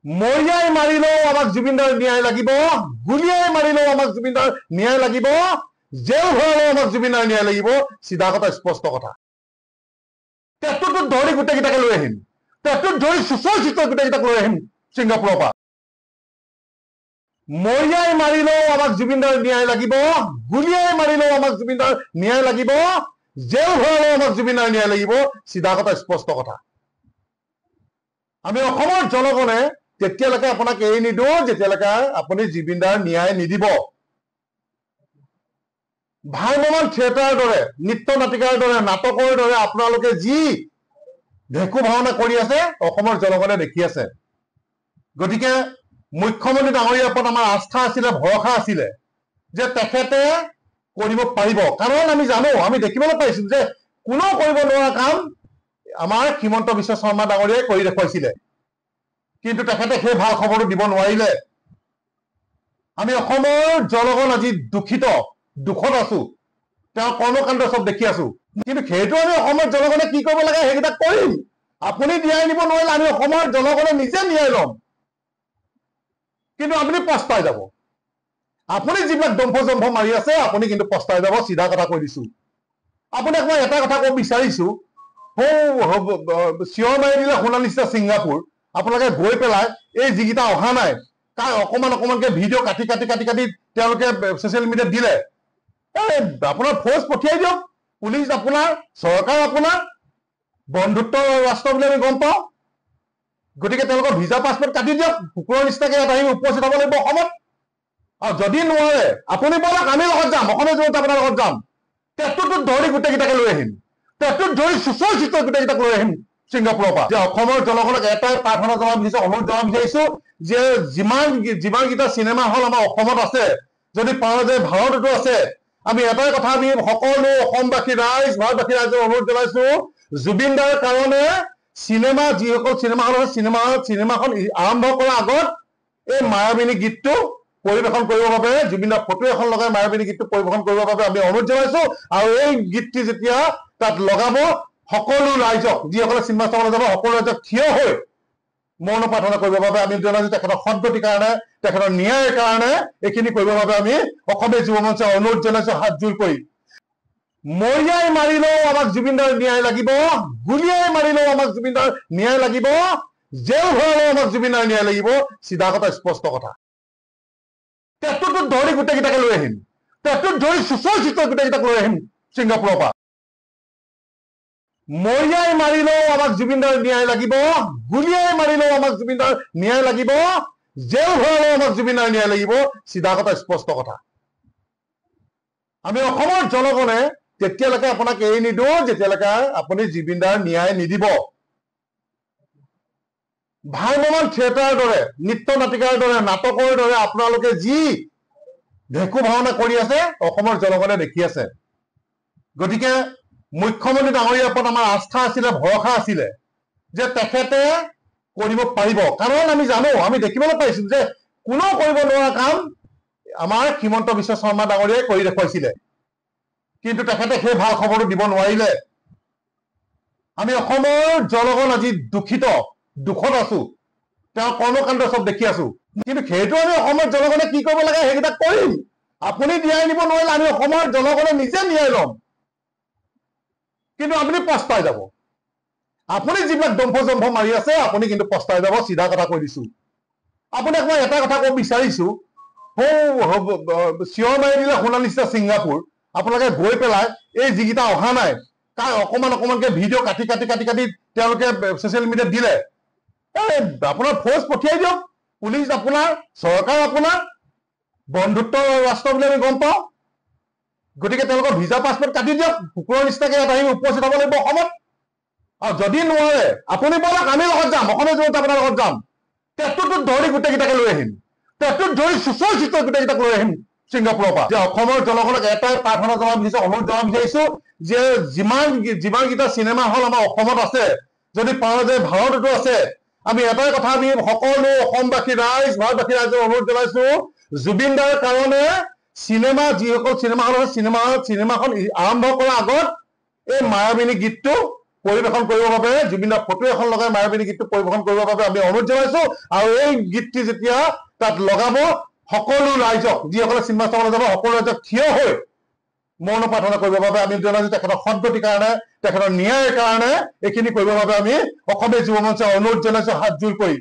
মৰিয়াই মাৰিলেও আমাক জুবিনদাৰ ন্যায় লাগিব, গুলিয়াই মাৰিলেও আমাক জুবিনদাৰ ন্যায় লাগিব, জেল ভৰালেও আমাক জুবিনদাৰ ন্যায় লাগিব। চিধা কথা, স্পষ্ট কথা। পেটটোত ধৰি গোটেইকেইটাকে লৈ আহিম, পেটটোত ধৰি চুচৰ চিচৰ গোটেইকেইটাক লৈ আহিম ছিংগাপুৰৰ পৰা। মৰিয়াই মাৰিলেও আমাক জুবিনদাৰ ন্যায় লাগিব, গুলিয়াই মাৰিলেও আমাক জুবিনদাৰ ন্যায় লাগিব, জেল ভৰালেও আমাক জুবিনদাৰ ন্যায় লাগিব। চিধা কথা, স্পষ্ট কথা। আমি অসমৰ জনগণে তেতিয়ালৈকে আপোনাক এৰি নিদিওঁ যেতিয়ালৈকে আপুনি জুবিনদাৰ ন্যায় নিদিব। ভ্ৰাম্যমাণ থিয়েটাৰৰ দৰে, নৃত্য নাটিকাৰ দৰে, নাটকৰ দৰে আপোনালোকে যি ভেকু ভাওনা কৰি আছে অসমৰ জনগণে দেখি আছে। গতিকে মুখ্যমন্ত্ৰী ডাঙৰীয়াৰ ওপৰত আমাৰ আস্থা আছিলে, ভৰসা আছিলে যে তেখেতে কৰিব পাৰিব। কাৰণ আমি জানো, আমি দেখিবলৈ পাইছো যে কোনেও কৰিব নোৱাৰা কাম আমাৰ হিমন্ত বিশ্ব শৰ্মা ডাঙৰীয়াই কৰি দেখুৱাইছিলে। কিন্তু তেখেতে সেই ভাল খবৰটো দিব নোৱাৰিলে। আমি অসমৰ জনগণ আজি দুখিত, দুখত আছো। তেওঁৰ কৰ্মকাণ্ড চব দেখি আছো। কিন্তু সেইটো আমি অসমৰ জনগণে কি কৰিব লাগে সেইকেইটা কৰিম। আপুনি ন্যায় দিব নোৱাৰিলে আমি অসমৰ জনগণে নিজে ন্যায় ল'ম। কিন্তু আপুনি পস্তাই যাব। আপুনি যিবিলাক দম্ভ জম্ভ মাৰি আছে আপুনি কিন্তু পস্তাই যাব। চিধা কথা কৈ দিছো। আপোনাক মই এটা কথা ক'ব বিচাৰিছো, চিঞৰ মাৰি দিলে শুনা নিচিনা ছিংগাপুৰ। আপোনালোকে গৈ পেলাই এই যিকেইটা অহা নাই তাৰ অকমান অকমানকে ভিডিঅ' কাটি কাটি কাটি কাটি তেওঁলোকে ছচিয়েল মিডিয়াত দিলে। আপোনাৰ ফৌজ পঠিয়াই দিয়ক, পুলিচ আপোনাৰ, চৰকাৰ আপোনাৰ, বন্ধুত্ব ৰাষ্ট্ৰ বুলি আমি গম পাওঁ। গতিকে তেওঁলোকৰ ভিজা পাছপৰ্ট কাটি দিয়ক, কুকুৰৰ নিচিনাকে ইয়াত আহি উপস্থিত হ'ব লাগিব অসমত। আৰু যদি নোৱাৰে আপুনি বলক, আমি লগত যাম, অসমীয়া জনতা আপোনাৰ লগত যাম। পেটটোত ধৰি গোটেইকেইটাকে লৈ আহিম, পেটটোত ধৰি চুচৰ চিচৰ গোটেইকেইটাক লৈ আহিম ছিংগাপুৰৰ পৰা। যে অসমৰ জনগণক এটাই প্ৰাৰ্থনা জনাব বিচাৰিছো, অনুৰোধ জনাব বিচাৰিছো যে যিমানকেইটা চিনেমা হল আমাৰ অসমত আছে, যদি পাৰো যে ভাৰততো আছে, আমি এটাই কথা আমি সকলো অসমবাসী ৰাইজ, ভাৰতবাসী ৰাইজক অনুৰোধ জনাইছো, জুবিনদাৰ কাৰণে চিনেমা, যিসকল চিনেমা হল আছে চিনেমাখন আৰম্ভ কৰাৰ আগত এই মায়াবিনী গীতটো পৰিবেশন কৰিবৰ বাবে, জুবিনদাৰ ফটো এখন লগাই মায়াবিনী গীতটো পৰিবেশন কৰিবৰ বাবে আমি অনুৰোধ জনাইছো। আৰু এই গীতটি যেতিয়া তাত লগাব, সকলো ৰাইজক, যিসকলে চিনেমা চাবলৈ যাব, সকলো ৰাইজক থিয় হৈ মৌন প্ৰাৰ্থনা কৰিবৰ বাবে আমি জনাইছো। তেখেতৰ সদ্গতিৰ কাৰণে, তেখেতৰ ন্যায়ৰ কাৰণে এইখিনি কৰিবৰ বাবে আমি অসমীয়া যুৱ মঞ্চে অনুৰোধ জনাইছো হাত জোৰ কৰি। মৰিয়াই মাৰিলেও আমাক জুবিনদাৰ ন্যায় লাগিব, গুলিয়াই মাৰিলেও আমাক জুবিনদাৰ ন্যায় লাগিব, জেল ভৰালেও আমাক জুবিনদাৰ ন্যায় লাগিব। চিধা কথা, স্পষ্ট কথা। পেটটোত ধৰি গোটেইকেইটাকে লৈ আহিম, পেটটোত ধৰি চুচৰ চিচৰ গোটেইকেইটাক লৈ আহিম ছিংগাপুৰৰ পৰা। মৰিয়াই মাৰিলেও আমাক জুবিনদাৰ ন্যায় লাগিব, গুলিয়াই মাৰিলেও আমাক জুবিনদাৰ ন্যায় লাগিব, জেল ভৰালেও আমাক জুবিনদাৰ ন্যায় লাগিব। চিধা কথা, স্পষ্ট কথা। আমি অসমৰ জনগণে তেতিয়ালৈকে আপোনাক এৰি নিদিওঁ যেতিয়ালৈকে আপুনি জুবিনদাৰ ন্যায় নিদিব। ভ্ৰাম্যমাণ থিয়েটাৰৰ দৰে, নৃত্য নাটিকাৰ দৰে, নাটকৰ দৰে আপোনালোকে যি ভেকু ভাওনা কৰি আছে অসমৰ জনগণে দেখি আছে। গতিকে মুখ্যমন্ত্ৰী ডাঙৰীয়াৰ ওপৰত আমাৰ আস্থা আছিলে, ভৰসা আছিলে যে তেখেতে কৰিব পাৰিব। কাৰণ আমি জানো, আমি দেখিবলৈ পাইছো যে কোনেও কৰিব নোৱাৰা কাম আমাৰ হিমন্ত বিশ্ব শৰ্মা ডাঙৰীয়াই কৰি দেখুৱাইছিলে। কিন্তু তেখেতে সেই ভাল খবৰটো দিব নোৱাৰিলে। আমি অসমৰ জনগণ আজি দুখিত, দুখত আছো। তেওঁৰ কৰ্মকাণ্ড চব দেখি আছো। কিন্তু সেইটো আমি অসমৰ জনগণে কি কৰিব লাগে সেইকেইটা কৰিম। আপুনি ন্যায় দিব নোৱাৰিলে আমি অসমৰ জনগণে নিজে ন্যায় ল'ম। কিন্তু আপুনি পস্তাই যাব। আপুনি যিবিলাক দম্ভ জম্ভ মাৰি আছে আপুনি কিন্তু পস্তাই যাব। চিধা কথা কৈ দিছো। আপোনাক মই এটা কথা ক'ব বিচাৰিছো, চিঞৰ মাৰি দিলে শুনা নিচিনা ছিংগাপুৰ। আপোনালোকে গৈ পেলাই এই যিকেইটা অহা নাই তাৰ অকমান অকমানকে ভিডিঅ' কাটি কাটি কাটি কাটি তেওঁলোকে ছচিয়েল মিডিয়াত দিলে। আপোনাৰ ফৌজ পঠিয়াই দিয়ক, পুলিচ আপোনাৰ, চৰকাৰ আপোনাৰ, বন্ধুত্ব ৰাষ্ট্ৰ বুলি আমি গম পাওঁ। গতিকে তেওঁলোকৰ ভিজা পাছপৰ্ট কাটি দিয়ক, কুকুৰৰ নিচিনাকে ইয়াত আহি উপস্থিত হ'ব লাগিব অসমত। আৰু যদি নোৱাৰে আপুনি বলক, আমি লগত যাম, অসমীয়া জনতা আপোনাৰ লগত যাম। পেটটোত ধৰি গোটেইকেইটাকে লৈ আহিম, পেটটোত ধৰি চুচৰ চিচৰ গোটেইকেইটাক লৈ আহিম ছিংগাপুৰৰ পৰা। যে অসমৰ জনগণক এটাই প্ৰাৰ্থনা জনাব বিচাৰিছো, অনুৰোধ জনাব বিচাৰিছো যে যিমানকেইটা চিনেমা হল আমাৰ অসমত আছে, যদি পাৰো যে ভাৰততো আছে, আমি এটাই কথা আমি সকলো অসমবাসী ৰাইজ, ভাৰতবাসী ৰাইজক অনুৰোধ জনাইছো, জুবিনদাৰ কাৰণে চিনেমা, যিসকল চিনেমা হল আছে চিনেমাখন আৰম্ভ কৰাৰ আগত এই মায়াবিনী গীতটো পৰিৱেশন কৰিবৰ বাবে জুবিনৰ ফটো এখন লগাই মায়াবিনী গীতটো পৰিৱেশন কৰিবৰ বাবে আমি অনুৰোধ জনাইছো আৰু এই গীতটি যেতিয়া তাত লগাব সকলো ৰাইজক যিসকলে চিনেমা চাবলৈ যাব সকলো ৰাইজক থিয় হৈ মৌন প্ৰাৰ্থনা কৰিবৰ বাবে আমি জনাইছো তেখেতৰ সদ্গতিৰ কাৰণে তেখেতৰ ন্যায়ৰ কাৰণে এইখিনি কৰিবৰ বাবে আমি অসমীয়া যুৱ মঞ্চে অনুৰোধ জনাইছো হাত জোৰ কৰি